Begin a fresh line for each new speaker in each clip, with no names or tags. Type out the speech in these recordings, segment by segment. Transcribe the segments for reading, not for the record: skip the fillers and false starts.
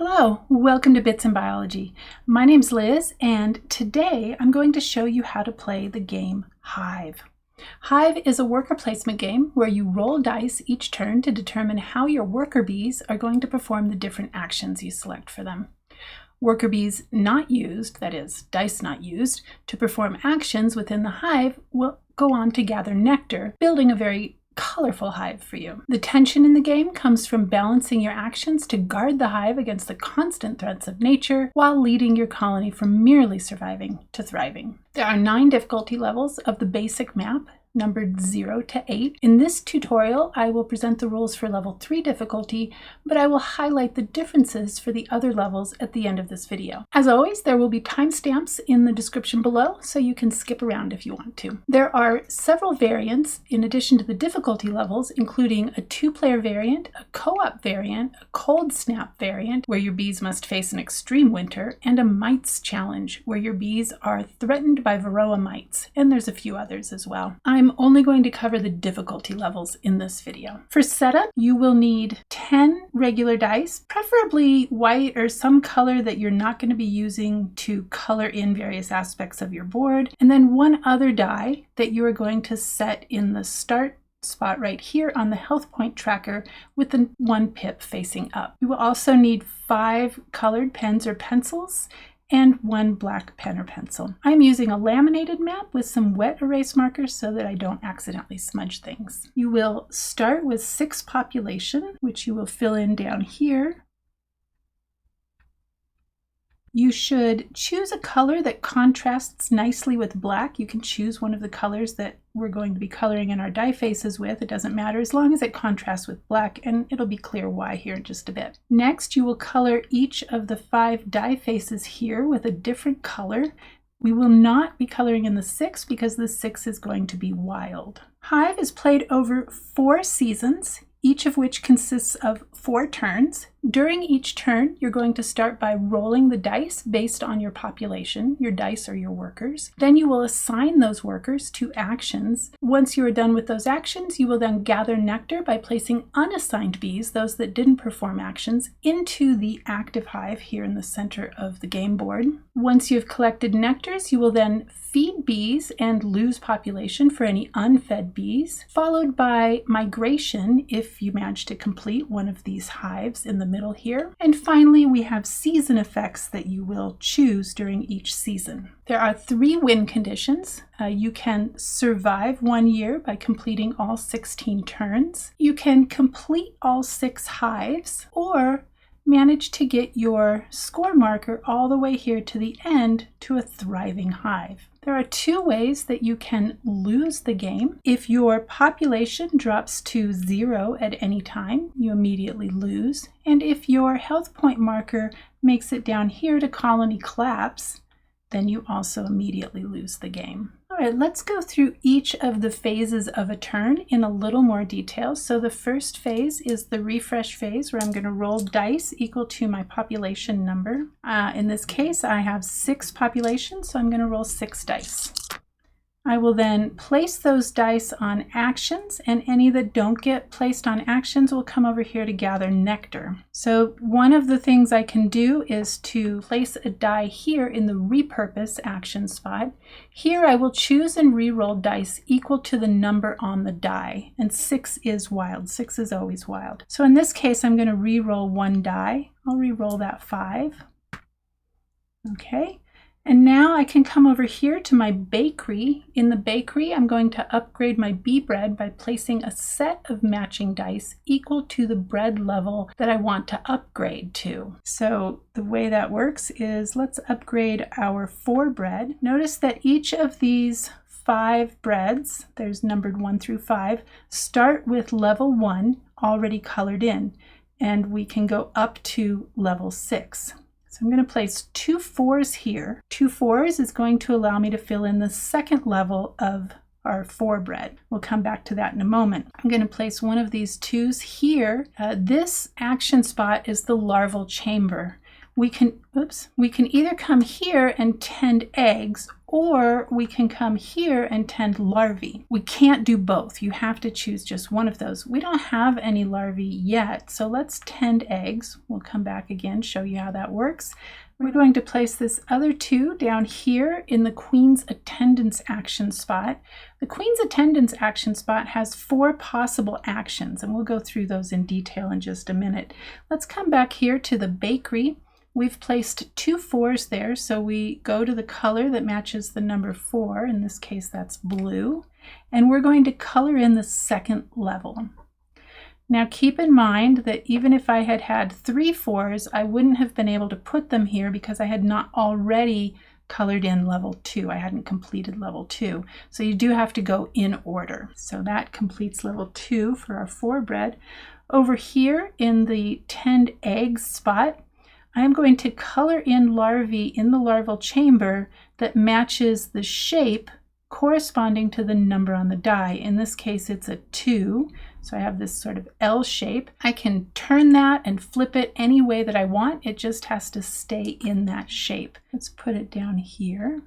Hello, welcome to Bits in Biology. My name's Liz, and today I'm going to show you how to play the game Hive. Hive is a worker placement game where you roll dice each turn to determine how your worker bees are going to perform the different actions you select for them. Worker bees not used, that is, dice not used, to perform actions within the hive will go on to gather nectar, building a very colorful hive for you. The tension in the game comes from balancing your actions to guard the hive against the constant threats of nature while leading your colony from merely surviving to thriving. There are 9 difficulty levels of the basic map, numbered 0 to 8. In this tutorial, I will present the rules for level 3 difficulty, but I will highlight the differences for the other levels at the end of this video. As always, there will be timestamps in the description below, so you can skip around if you want to. There are several variants in addition to the difficulty levels, including a 2-player variant, a co-op variant, a cold snap variant, where your bees must face an extreme winter, and a mites challenge, where your bees are threatened by varroa mites, and there's a few others as well. I'm only going to cover the difficulty levels in this video. For setup, you will need 10 regular dice, preferably white or some color that you're not going to be using to color in various aspects of your board, and then 1 other die that you are going to set in the start spot right here on the health point tracker with the 1 pip facing up. You will also need 5 colored pens or pencils and 1 black pen or pencil. I'm using a laminated map with some wet erase markers so that I don't accidentally smudge things. You will start with 6 population, which you will fill in down here. You should choose a color that contrasts nicely with black. You can choose one of the colors that we're going to be coloring in our die faces with. It doesn't matter as long as it contrasts with black, and it'll be clear why here in just a bit. Next, you will color each of the 5 die faces here with a different color. We will not be coloring in the 6 because the 6 is going to be wild. Hive is played over 4 seasons, each of which consists of 4 turns. During each turn, you're going to start by rolling the dice based on your population, your dice or your workers. Then you will assign those workers to actions. Once you are done with those actions, you will then gather nectar by placing unassigned bees, those that didn't perform actions, into the active hive here in the center of the game board. Once you've collected nectars, you will then feed bees and lose population for any unfed bees, followed by migration if you manage to complete one of these hives in the middle here. And finally, we have season effects that you will choose during each season. There are 3 win conditions. You can survive 1 year by completing all 16 turns. You can complete all 6 hives, or manage to get your score marker all the way here to the end to a thriving hive. There are 2 ways that you can lose the game. If your population drops to 0 at any time, you immediately lose. And if your health point marker makes it down here to colony collapse, then you also immediately lose the game. All right, let's go through each of the phases of a turn in a little more detail. So the first phase is the refresh phase, where I'm going to roll dice equal to my population number. In this case, I have 6 populations, so I'm going to roll 6 dice. I will then place those dice on actions, and any that don't get placed on actions will come over here to gather nectar. So one of the things I can do is to place a die here in the repurpose action spot. Here I will choose and re-roll dice equal to the number on the die, and 6 is wild. 6 is always wild. So in this case, I'm going to re-roll 1 die. I'll re-roll that 5. Okay. And now I can come over here to my bakery. In the bakery, I'm going to upgrade my bee bread by placing a set of matching dice equal to the bread level that I want to upgrade to. So the way that works is, let's upgrade our 4 bread. Notice that each of these 5 breads, there's numbered 1 through 5, start with level 1 already colored in, and we can go up to level 6. So I'm going to place 2 4s here. 2 4s is going to allow me to fill in the second level of our 4 bread. We'll come back to that in a moment. I'm going to place one of these 2s here. This action spot is the Larval Chamber. we can either come here and tend eggs, or we can come here and tend larvae. We can't do both. You have to choose just one of those. We don't have any larvae yet, so let's tend eggs. We'll come back again, show you how that works. We're going to place this other two down here in the Queen's Attendants action spot. The Queen's Attendants action spot has 4 possible actions, and we'll go through those in detail in just a minute. Let's come back here to the bakery. We've placed 2 4s there, so we go to the color that matches the number 4. In this case, that's blue. And we're going to color in the second level. Now keep in mind that even if I had had 3 4s, I wouldn't have been able to put them here because I had not already colored in level 2. I hadn't completed level 2. So you do have to go in order. So that completes level 2 for our 4 bread. Over here in the tend eggs spot, I am going to color in larvae in the larval chamber that matches the shape corresponding to the number on the die. In this case, it's a 2. So I have this sort of L shape. I can turn that and flip it any way that I want. It just has to stay in that shape. Let's put it down here.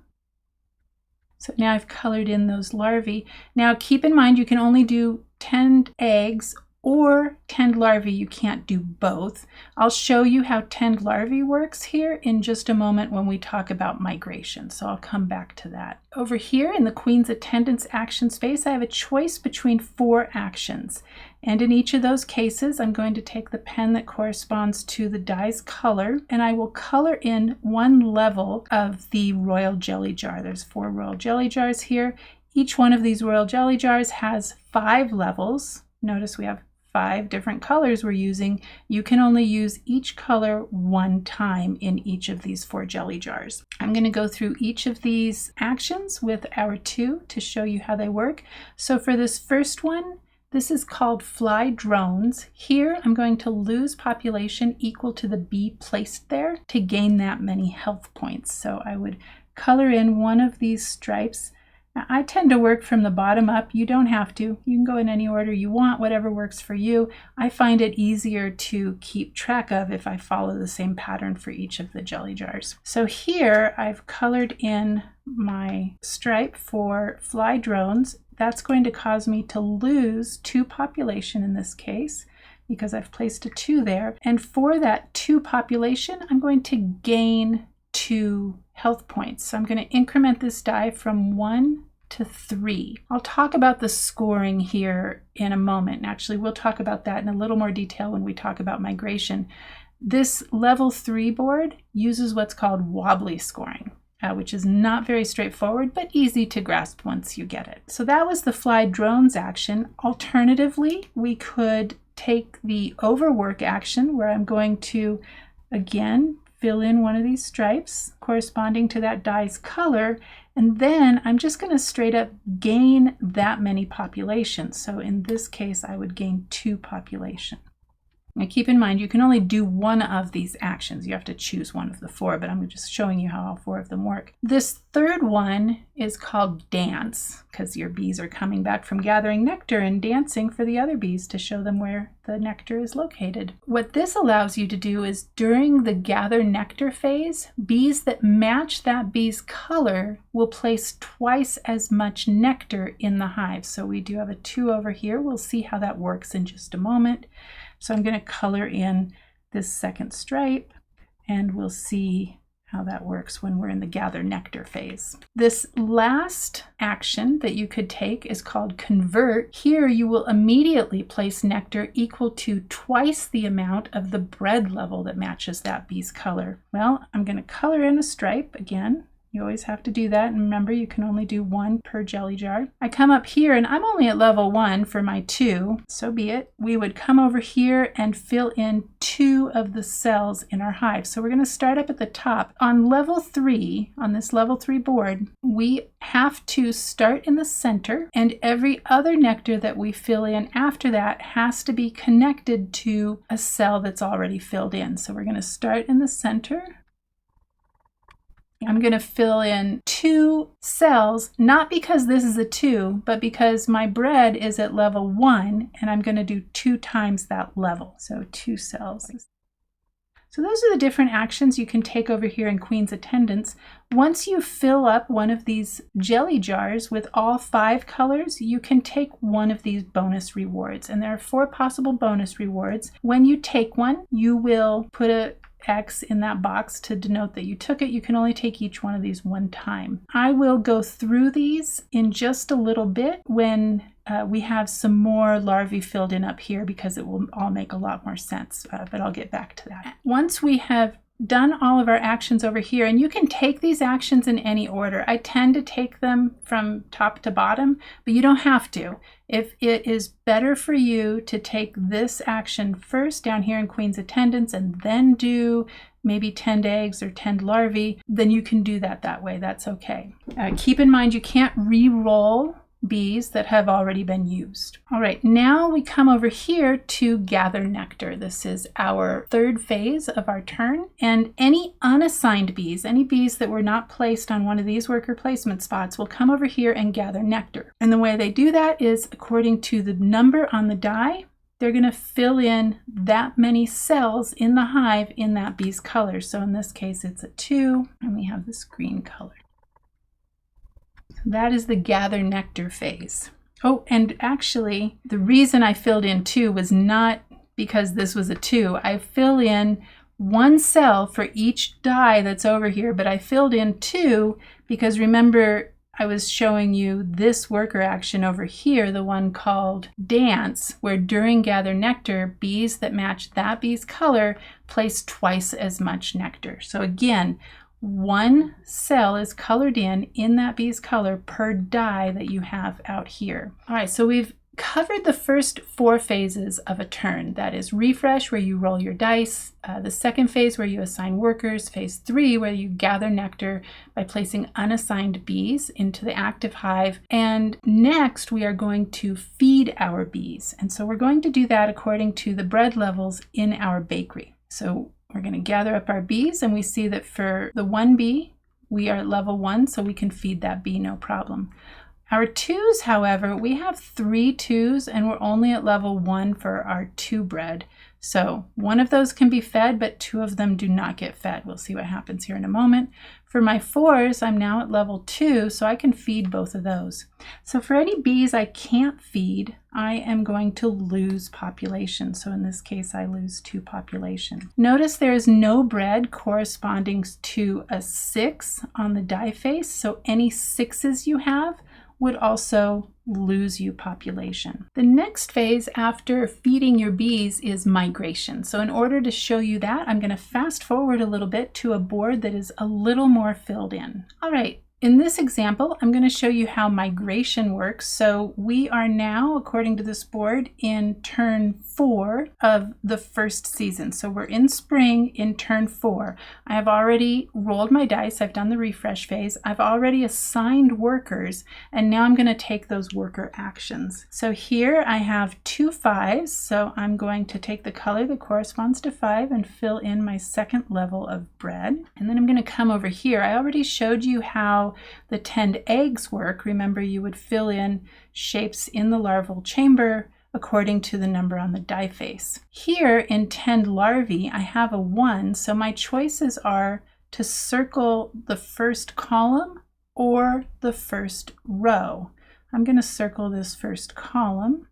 So now I've colored in those larvae. Now keep in mind, you can only do tend eggs or tend larvae. You can't do both. I'll show you how tend larvae works here in just a moment when we talk about migration, so I'll come back to that. Over here in the Queen's Attendants action space, I have a choice between 4 actions, and in each of those cases I'm going to take the pen that corresponds to the die's color, and I will color in 1 level of the royal jelly jar. There's 4 royal jelly jars here. Each one of these royal jelly jars has 5 levels. Notice we have 5 different colors we're using. You can only use each color 1 time in each of these 4 jelly jars. I'm going to go through each of these actions with our 2 to show you how they work. So for this first one, this is called fly drones. Here I'm going to lose population equal to the bee placed there to gain that many health points. So I would color in one of these stripes. Now, I tend to work from the bottom up. You don't have to. You can go in any order you want, whatever works for you. I find it easier to keep track of if I follow the same pattern for each of the jelly jars. So here I've colored in my stripe for fly drones. That's going to cause me to lose 2 population in this case, because I've placed a 2 there. And for that 2 population, I'm going to gain 2 health points. So I'm going to increment this die from 1 to 3. I'll talk about the scoring here in a moment. Actually, we'll talk about that in a little more detail when we talk about migration. This level 3 board uses what's called wobbly scoring, which is not very straightforward, but easy to grasp once you get it. So that was the fly drones action. Alternatively, we could take the overwork action where I'm going to, again, fill in one of these stripes corresponding to that die's color, and then I'm just going to straight up gain that many populations. So in this case, I would gain 2 population. Now keep in mind, you can only do one of these actions. You have to choose one of the 4, but I'm just showing you how all 4 of them work. This third one is called dance, because your bees are coming back from gathering nectar and dancing for the other bees to show them where the nectar is located. What this allows you to do is during the gather nectar phase, bees that match that bee's color will place twice as much nectar in the hive. So we do have a 2 over here. We'll see how that works in just a moment. So I'm going to color in this second stripe, and we'll see how that works when we're in the gather nectar phase. This last action that you could take is called convert. Here you will immediately place nectar equal to twice the amount of the bread level that matches that bee's color. Well, I'm going to color in a stripe again. You always have to do that, and remember, you can only do 1 per jelly jar. I come up here, and I'm only at level 1 for my 2, so be it. We would come over here and fill in 2 of the cells in our hive. So we're going to start up at the top. On level 3, on this level 3 board, we have to start in the center, and every other nectar that we fill in after that has to be connected to a cell that's already filled in. So we're going to start in the center. I'm going to fill in 2 cells, not because this is a 2, but because my bread is at level 1, and I'm going to do 2 times that level. So 2 cells. So those are the different actions you can take over here in Queen's Attendants. Once you fill up one of these jelly jars with all 5 colors, you can take one of these bonus rewards. And there are 4 possible bonus rewards. When you take one, you will put a X in that box to denote that you took it. You can only take each one of these one time. I will go through these in just a little bit when we have some more larvae filled in up here, because it will all make a lot more sense, but I'll get back to that. Once we have done all of our actions over here, and you can take these actions in any order. I tend to take them from top to bottom, but you don't have to. If it is better for you to take this action first down here in Queen's Attendants and then do maybe 10 eggs or 10 larvae, then you can do that way. That's okay. Keep in mind you can't re-roll bees that have already been used. All right, now we come over here to gather nectar. This is our 3rd phase of our turn, and any unassigned bees, any bees that were not placed on one of these worker placement spots, will come over here and gather nectar. And the way they do that is according to the number on the die. They're going to fill in that many cells in the hive in that bee's color. So in this case, it's a 2, and we have this green color. That is the gather nectar phase. Oh, and actually, the reason I filled in 2 was not because this was a 2. I fill in 1 cell for each die that's over here, but I filled in 2 because remember, I was showing you this worker action over here, the one called dance, where during gather nectar, bees that match that bee's color place twice as much nectar. So again, 1 cell is colored in that bee's color per die that you have out here. All right, so we've covered the first 4 phases of a turn. That is refresh, where you roll your dice, the 2nd phase where you assign workers, phase 3 where you gather nectar by placing unassigned bees into the active hive, and next we are going to feed our bees. And so we're going to do that according to the bread levels in our bakery. So we're going to gather up our bees, and we see that for the 1 bee, we are at level 1, so we can feed that bee no problem. Our 2s, however, we have 3 2s, and we're only at level 1 for our 2 bread. So 1 of those can be fed, but 2 of them do not get fed. We'll see what happens here in a moment. For my 4s, I'm now at level 2, so I can feed both of those. So for any bees I can't feed, I am going to lose population. So in this case, I lose 2 population. Notice there is no bread corresponding to a 6 on the die face, so any 6s you have would also lose you population. The next phase after feeding your bees is migration. So in order to show you that, I'm going to fast forward a little bit to a board that is a little more filled in. All right. In this example, I'm going to show you how migration works. So we are now, according to this board, in turn 4 of the first season. So we're in spring in turn 4. I have already rolled my dice. I've done the refresh phase. I've already assigned workers, and now I'm going to take those worker actions. So here I have 2 5s. So I'm going to take the color that corresponds to 5 and fill in my 2nd level of bread. And then I'm going to come over here. I already showed you how the 10 eggs work. Remember, you would fill in shapes in the larval chamber according to the number on the die face. Here in 10 larvae, I have a 1, so my choices are to circle the first column or the first row. I'm going to circle this first column.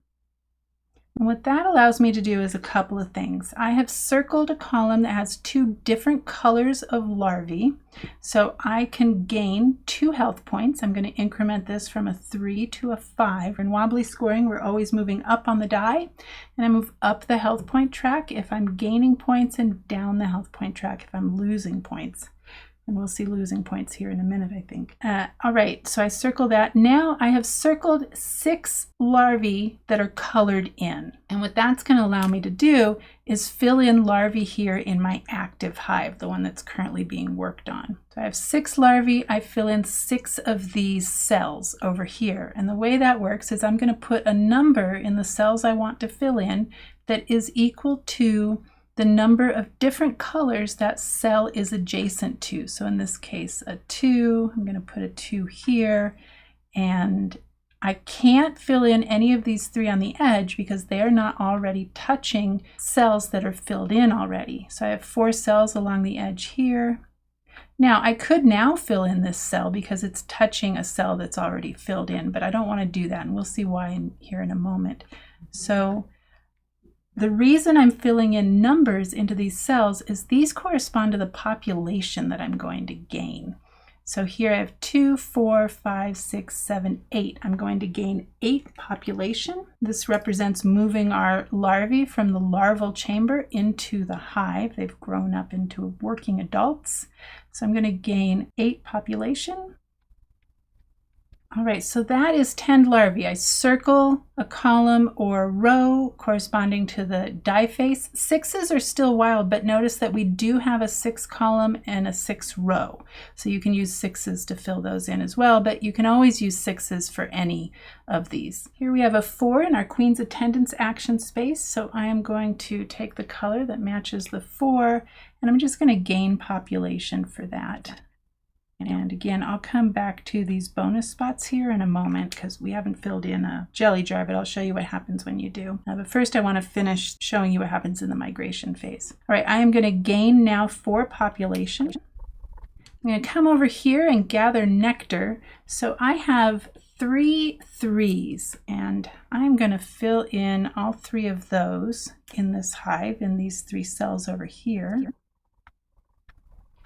And what that allows me to do is a couple of things. I have circled a column that has 2 different colors of larvae, so I can gain 2 health points. I'm going to increment this from a 3 to a 5. In wobbly scoring, we're always moving up on the die, and I move up the health point track if I'm gaining points and down the health point track if I'm losing points. And we'll see losing points here in a minute, I think. All right, so I circle that. Now I have circled 6 larvae that are colored in. And what that's going to allow me to do is fill in larvae here in my active hive, the one that's currently being worked on. So I have 6 larvae. I fill in 6 of these cells over here. And the way that works is I'm going to put a number in the cells I want to fill in that is equal to the number of different colors that cell is adjacent to. So in this case, a 2, I'm going to put a 2 here, and I can't fill in any of these 3 on the edge because they are not already touching cells that are filled in already. So I have 4 cells along the edge here. Now I could now fill in this cell because it's touching a cell that's already filled in, but I don't want to do that, and we'll see why here in a moment. So the reason I'm filling in numbers into these cells is these correspond to the population that I'm going to gain. So here I have 2, 4, 5, 6, 7, 8. I'm going to gain 8 population. This represents moving our larvae from the larval chamber into the hive. They've grown up into working adults. So I'm going to gain 8 population. All right, so that is 10 larvae. I circle a column or row corresponding to the diphase. 6s are still wild, but notice that we do have a 6 column and a 6 row. So you can use 6s to fill those in as well, but you can always use 6s for any of these. Here we have a 4 in our Queen's Attendants action space. So I am going to take the color that matches the 4, and I'm just going to gain population for that. And again, I'll come back to these bonus spots here in a moment because we haven't filled in a jelly jar, but I'll show you what happens when you do. But first I want to finish showing you what happens in the migration phase. All right, I am going to gain now 4 population. I'm going to come over here and gather nectar. So I have 3 3s, and I'm going to fill in all 3 of those in this hive in these 3 cells over here.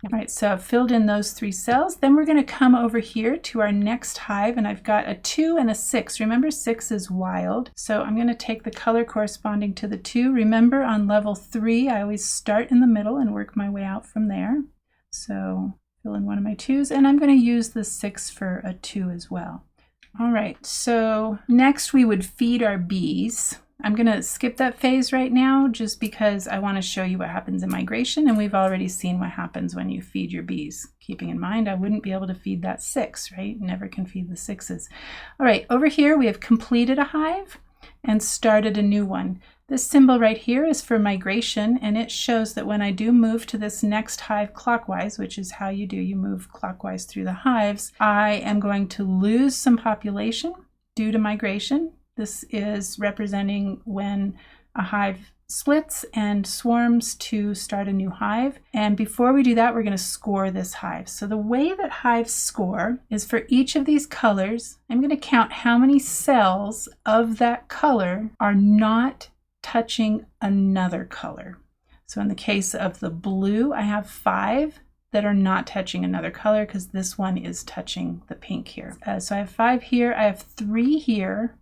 All right, so I've filled in those 3 cells. Then we're going to come over here to our next hive, and I've got a 2 and a 6. Remember, 6 is wild. So I'm going to take the color corresponding to the 2. Remember, on level 3, I always start in the middle and work my way out from there. So fill in one of my 2s, and I'm going to use the 6 for a 2 as well. All right, so next we would feed our bees. I'm going to skip that phase right now just because I want to show you what happens in migration, and we've already seen what happens when you feed your bees. Keeping in mind, I wouldn't be able to feed that 6, right? Never can feed the 6s. All right, over here we have completed a hive and started a new one. This symbol right here is for migration, and it shows that when I do move to this next hive clockwise, which is how you move clockwise through the hives, I am going to lose some population due to migration. This is representing when a hive splits and swarms to start a new hive. And before we do that, we're going to score this hive. So the way that hives score is for each of these colors, I'm going to count how many cells of that color are not touching another color. So in the case of the blue, I have 5 that are not touching another color because this one is touching the pink here. So I have 5 here, I have 3 here,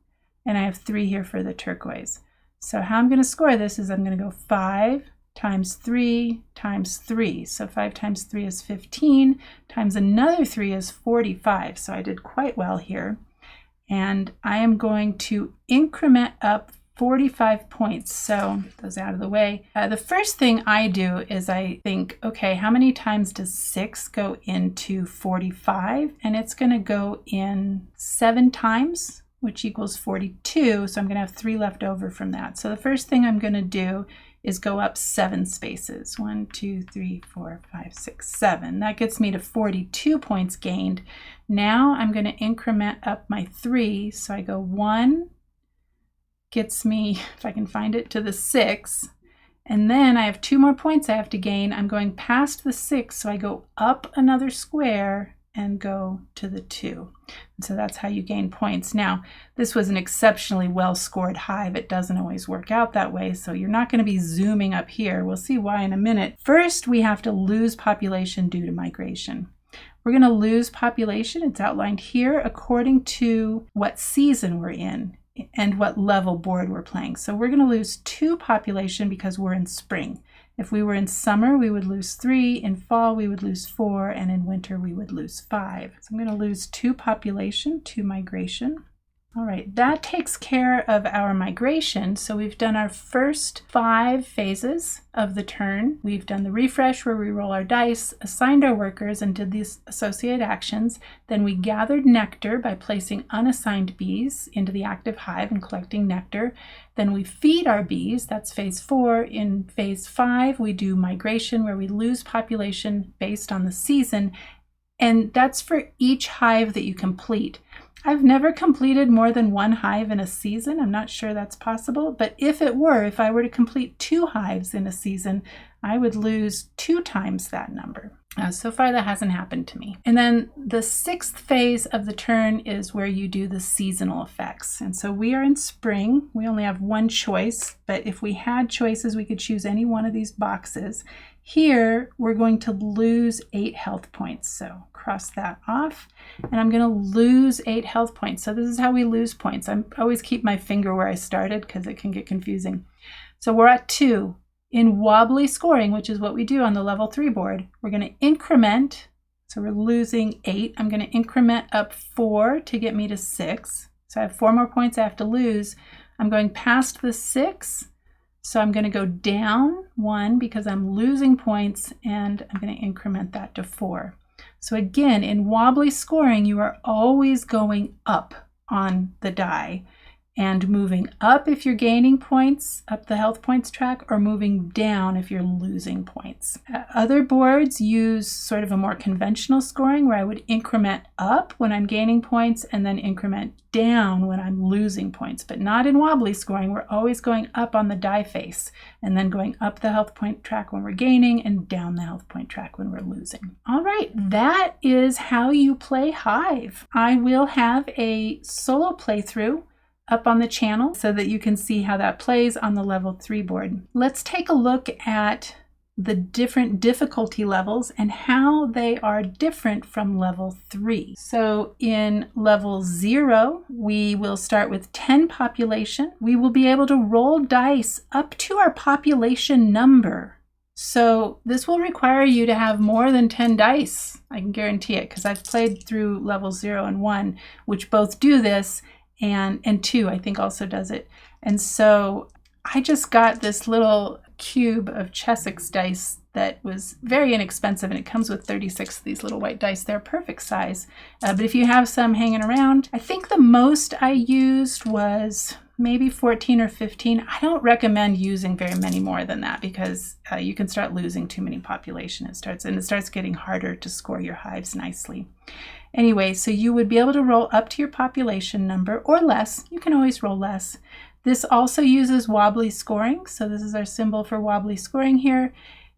and I have 3 here for the turquoise. So how I'm going to score this is I'm going to go 5 times 3 times 3. So 5 times 3 is 15, times another 3 is 45. So I did quite well here. And I am going to increment up 45 points. So those out of the way. The first thing I do is I think, okay, how many times does 6 go into 45? And it's going to go in 7 times, which equals 42. So I'm going to have 3 left over from that. So the first thing I'm going to do is go up 7 spaces. 1, 2, 3, 4, 5, 6, 7. That gets me to 42 points gained. Now I'm going to increment up my 3. So I go 1, gets me, if I can find it, to the 6. And then I have 2 more points I have to gain. I'm going past the 6, so I go up another square and go to the 2. And so that's how you gain points. Now, this was an exceptionally well-scored hive. It doesn't always work out that way, so you're not going to be zooming up here. We'll see why in a minute. First, we have to lose population due to migration. We're going to lose population, it's outlined here, according to what season we're in and what level board we're playing. So we're going to lose 2 population because we're in spring. If we were in summer, we would lose 3, in fall we would lose 4, and in winter we would lose 5. So I'm going to lose 2 population to migration. All right, that takes care of our migration. So we've done our first 5 phases of the turn. We've done the refresh where we roll our dice, assigned our workers, and did these associated actions. Then we gathered nectar by placing unassigned bees into the active hive and collecting nectar. Then we feed our bees, that's phase 4. In phase 5, we do migration where we lose population based on the season. And that's for each hive that you complete. I've never completed more than one hive in a season. I'm not sure that's possible, but if it were, if I were to complete 2 hives in a season, I would lose 2 times that number. So far that hasn't happened to me. And then the 6th phase of the turn is where you do the seasonal effects. And so we are in spring. We only have one choice, but if we had choices, we could choose any one of these boxes. Here, we're going to lose 8 health points. So cross that off, and I'm going to lose 8 health points. So this is how we lose points. I always keep my finger where I started because it can get confusing. So we're at 2. In wobbly scoring, which is what we do on the level 3 board, we're going to increment. So we're losing 8. I'm going to increment up 4 to get me to 6. So I have 4 more points I have to lose. I'm going past the 6. So I'm going to go down 1 because I'm losing points, and I'm going to increment that to 4. So again, in wobbly scoring, you are always going up on the die and moving up if you're gaining points, up the health points track, or moving down if you're losing points. Other boards use sort of a more conventional scoring where I would increment up when I'm gaining points and then increment down when I'm losing points, but not in wobbly scoring. We're always going up on the die face and then going up the health point track when we're gaining and down the health point track when we're losing. All right, that is how you play Hive. I will have a solo playthrough up on the channel so that you can see how that plays on the level 3 board. Let's take a look at the different difficulty levels and how they are different from level 3. So in level 0, we will start with 10 population. We will be able to roll dice up to our population number. So this will require you to have more than 10 dice. I can guarantee it because I've played through level 0 and 1, which both do this, and 2 I think also does it. And so I just got this little cube of Chessex dice that was very inexpensive, and it comes with 36 of these little white dice. They're perfect size, but if you have some hanging around, I think the most I used was maybe 14 or 15. I don't recommend using very many more than that because you can start losing too many population. It starts getting harder to score your hives nicely. Anyway, so you would be able to roll up to your population number or less. You can always roll less. This also uses wobbly scoring. So this is our symbol for wobbly scoring here.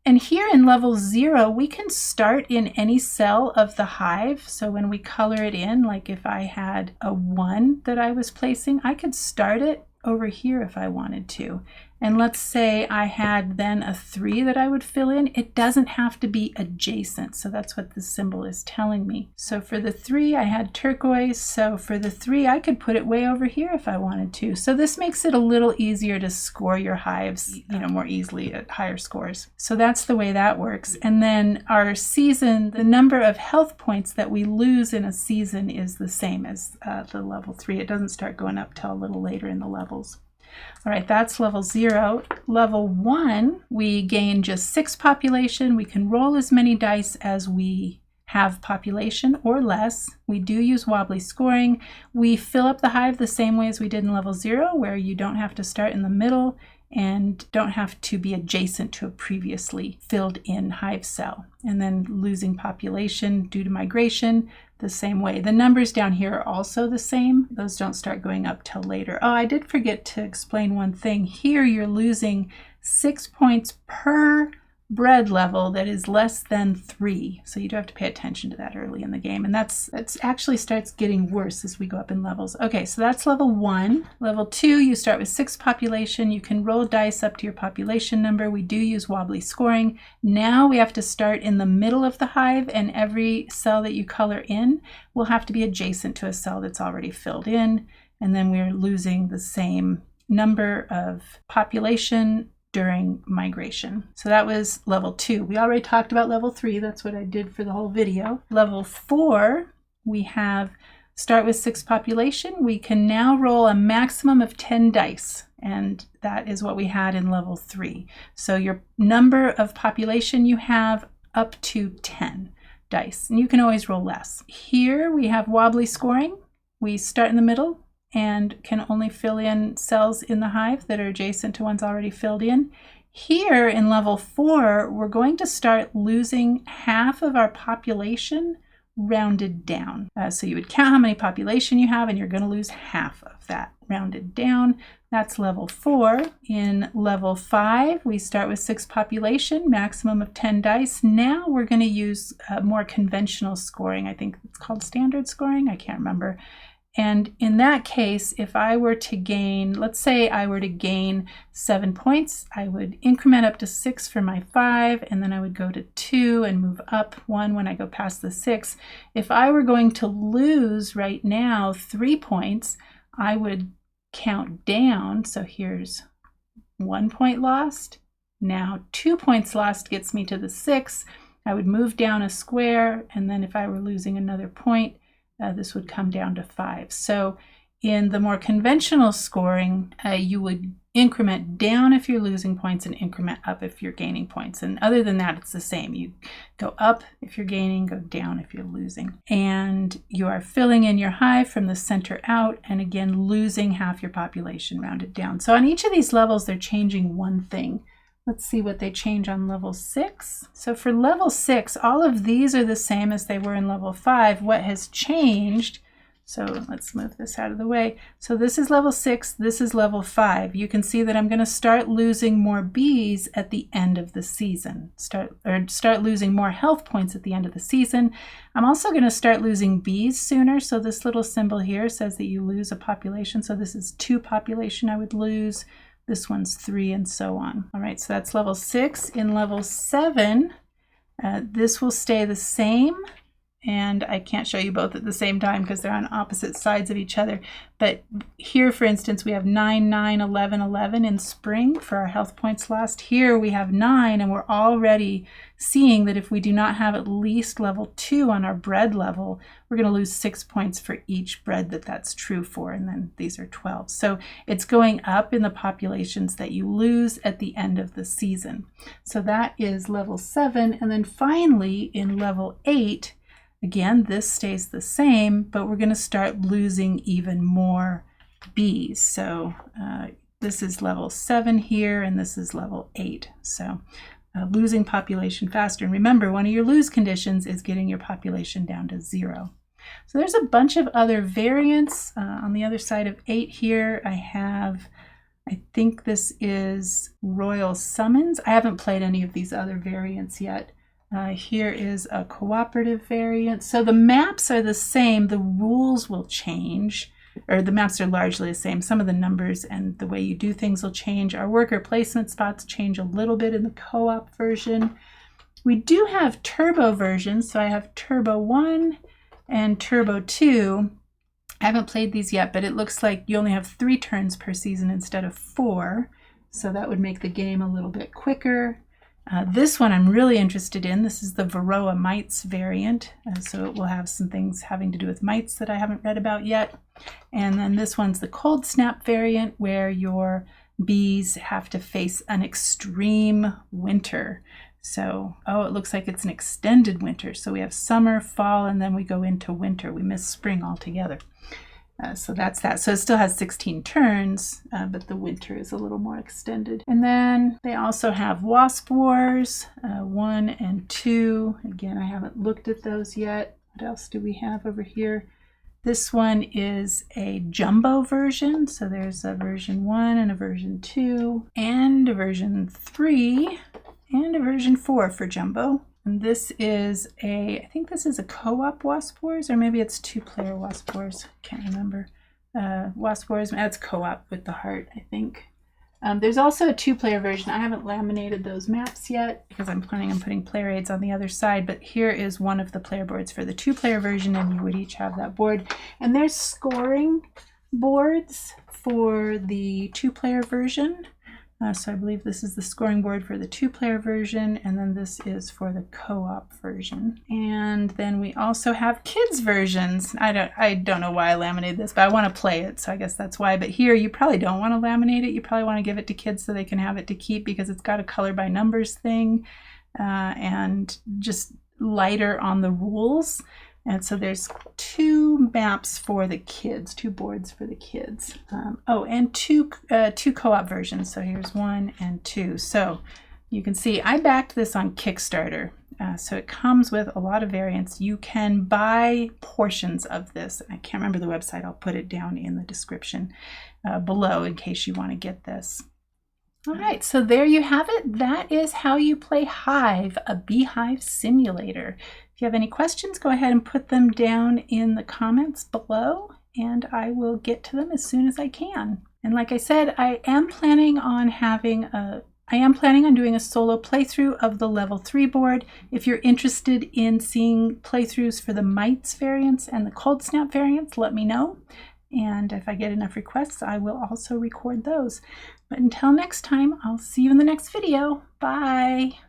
And here in level 0, we can start in any cell of the hive. So when we color it in, like if I had a 1 that I was placing, I could start it over here if I wanted to. And let's say I had then a 3 that I would fill in. It doesn't have to be adjacent. So that's what the symbol is telling me. So for the 3, I had turquoise. So for the 3, I could put it way over here if I wanted to. So this makes it a little easier to score your hives, more easily at higher scores. So that's the way that works. And then our season, the number of health points that we lose in a season is the same as the level 3. It doesn't start going up till a little later in the levels. All right, that's level 0. Level 1, we gain just 6 population. We can roll as many dice as we have population or less. We do use wobbly scoring. We fill up the hive the same way as we did in level 0, where you don't have to start in the middle and don't have to be adjacent to a previously filled in hive cell. And then losing population due to migration, the same way. The numbers down here are also the same. Those don't start going up till later. Oh, I did forget to explain one thing. Here you're losing 6 points per bread level that is less than 3. So you do have to pay attention to that early in the game. And that's actually starts getting worse as we go up in levels. Okay, so that's level 1. Level 2, you start with 6 population. You can roll dice up to your population number. We do use wobbly scoring. Now we have to start in the middle of the hive, and every cell that you color in will have to be adjacent to a cell that's already filled in. And then we're losing the same number of population during migration. So that was level 2. We already talked about level 3. That's what I did for the whole video. Level 4, we have start with 6 population. We can now roll a maximum of 10 dice, and that is what we had in level 3. So your number of population you have up to 10 dice, and you can always roll less. Here we have wobbly scoring. We start in the middle and can only fill in cells in the hive that are adjacent to ones already filled in. Here in level 4, we're going to start losing half of our population rounded down. So you would count how many population you have, and you're going to lose half of that rounded down. That's level 4. In level 5, we start with 6 population, maximum of 10 dice. Now we're going to use more conventional scoring. I think it's called standard scoring. I can't remember. And in that case, if I were to gain, let's say I were to gain 7 points, I would increment up to 6 for my 5, and then I would go to 2 and move up 1 when I go past the 6. If I were going to lose right now 3 points, I would count down. So here's 1 point lost. Now 2 points lost gets me to the 6. I would move down a square, and then if I were losing another point, this would come down to 5. So in the more conventional scoring, you would increment down if you're losing points and increment up if you're gaining points. And other than that, it's the same. You go up if you're gaining, go down if you're losing. And you are filling in your hive from the center out, and again, losing half your population rounded down. So on each of these levels, they're changing one thing. Let's see what they change on level 6. So for level 6, all of these are the same as they were in level 5. What has changed, so let's move this out of the way. So this is level 6, this is level 5. You can see that I'm going to start losing more bees at the end of the season. Start losing more health points at the end of the season. I'm also going to start losing bees sooner. So this little symbol here says that you lose a population. So this is 2 population I would lose. This one's 3, and so on. All right, so that's level 6. In level 7, this will stay the same. And I can't show you both at the same time because they're on opposite sides of each other. But here, for instance, we have 9, 9, 11, 11 in spring for our health points lost. Here we have 9, and we're already seeing that if we do not have at least level 2 on our bread level, we're going to lose 6 points for each bread that's true for, and then these are 12. So it's going up in the populations that you lose at the end of the season. So that is level 7. And then finally, in level 8, again, this stays the same, but we're going to start losing even more bees. So this is level 7 here, and this is level 8. So losing population faster. And remember, one of your lose conditions is getting your population down to 0. So there's a bunch of other variants. On the other side of 8 here, I think this is Royal Summons. I haven't played any of these other variants yet. Here is a cooperative variant. So the maps are the same. The rules will change, or the maps are largely the same. Some of the numbers and the way you do things will change. Our worker placement spots change a little bit in the co-op version. We do have turbo versions. So I have Turbo 1 and Turbo 2. I haven't played these yet, but it looks like you only have 3 turns per season instead of 4. So that would make the game a little bit quicker. This one I'm really interested in. This is the Varroa mites variant. So it will have some things having to do with mites that I haven't read about yet. And then this one's the cold snap variant, where your bees have to face an extreme winter. So, it looks like it's an extended winter. So we have summer, fall, and then we go into winter. We miss spring altogether. So that's that. So it still has 16 turns, but the winter is a little more extended. And then they also have Wasp Wars 1 and 2. Again, I haven't looked at those yet. What else do we have over here? This one is a jumbo version. So there's a version 1 and a version 2 and a version 3 and a version 4 for jumbo. And this is I think this is a co-op Wasp Wars, or maybe it's 2-player Wasp Wars. Can't remember. Wasp Wars, that's co-op with the heart, I think. There's also a 2-player version. I haven't laminated those maps yet because I'm planning on putting player aids on the other side, but here is one of the player boards for the 2-player version, and you would each have that board. And there's scoring boards for the 2-player version. So I believe this is the scoring board for the 2-player version, and then this is for the co-op version. And then we also have kids versions. I don't know why I laminated this, but I want to play it, so I guess that's why. But here you probably don't want to laminate it. You probably want to give it to kids so they can have it to keep, because it's got a color by numbers thing and just lighter on the rules. And so there's 2 maps for the kids, 2 boards for the kids. And two co-op versions. So here's 1 and 2. So you can see I backed this on Kickstarter. So it comes with a lot of variants. You can buy portions of this. I can't remember the website. I'll put it down in the description below in case you want to get this. All right, so there you have it. That is how you play Hive, a beehive simulator. If you have any questions, go ahead and put them down in the comments below, and I will get to them as soon as I can. And like I said, I am planning on doing a solo playthrough of the level 3 board. If you're interested in seeing playthroughs for the mites variants and the cold snap variants, let me know. And if I get enough requests, I will also record those. But until next time, I'll see you in the next video. Bye!